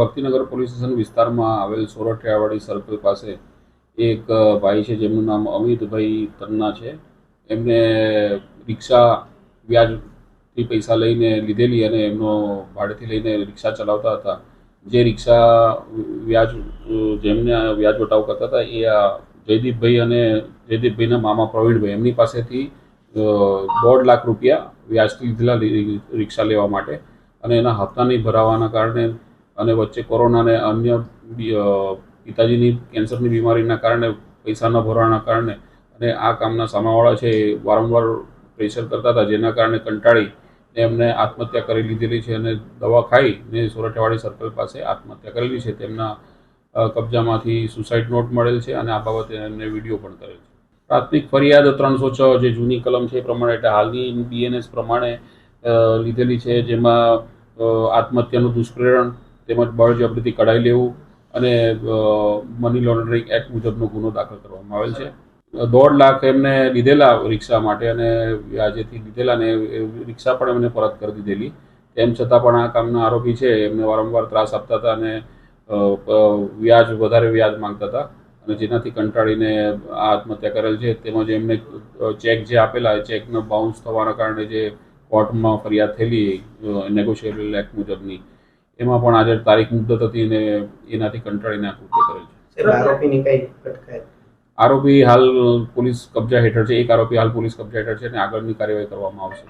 Bhaktinagar police station વિસ્તારમાં આવેલ Sorathiyawadi circle પાસે એક ભાઈ છે જેમનું નામ અમિતભાઈ તન્ના છે. એમને રિક્ષા વ્યાજથી પૈસા લઈને લીધેલી અને એમનો ભાડેથી લઈને રિક્ષા ચલાવતા હતા. જે રિક્ષા જેમને વ્યાજ વટાવ કરતા હતા એ જયદીપભાઈ અને જયદીપભાઈના મામા પ્રવીણભાઈ એમની પાસેથી 1.5 લાખ રૂપિયા વ્યાજથી લીધેલા રિક્ષા લેવા માટે, અને એના હપ્તા નહીં ભરાવાના કારણે અને વચ્ચે કોરોના અને અન્ય પિતાજીની કેન્સરની બીમારીના કારણે પૈસા ન ભરવાના કારણે અને આ કામના સામાવાળા છે એ વારંવાર પ્રેશર કરતા હતા, જેના કારણે કંટાળી એમને આત્મહત્યા કરી લીધેલી છે અને દવા ખાઈને સોરઠિયાવાડી સર્કલ પાસે આત્મહત્યા કરેલી છે. તેમના કબજામાંથી સુસાઇડ નોટ મળેલ છે અને આ બાબતે એમને વિડીયો પણ કરેલ છે. પ્રાથમિક ફરિયાદ 306 જે જૂની કલમ છે એ પ્રમાણે એટલે હાલની BNS પ્રમાણે લીધેલી છે, જેમાં આત્મહત્યાનું દુષ્પ્રેરણ તેમજ બળજબરીથી કઢાઈ લેવું અને મની લોન્ડરિંગ એક્ટ મુજબનો ગુનો દાખલ કરવામાં આવેલ છે. 1.5 લાખ એમને લીધેલા રિક્ષા માટે અને વ્યાજેથી લીધેલા ને રિક્ષા પણ એમને પરત કરી દીધેલી. તેમ છતાં પણ આ કામના આરોપી છે એમને વારંવાર ત્રાસ આપતા હતા અને વધારે વ્યાજ માંગતા હતા અને જેનાથી કંટાળીને આ આત્મહત્યા કરેલ છે. તેમજ એમને ચેક જે આપેલા ચેકનો બાઉન્સ થવાના કારણે જે કોર્ટમાં ફરિયાદ થયેલી નેગોશિયેબલ એક્ટ મુજબની, એમાં પણ આજે તારીખ મુદત હતી અને એનાથી કંટાળીને આ કૃત્ય કરેલ છે. આરોપી હાલ પોલીસ કબજા હેઠળ છે. એક આરોપી હાલ પોલીસ કબજા હેઠળ છે અને આગળની કાર્યવાહી કરવામાં આવશે.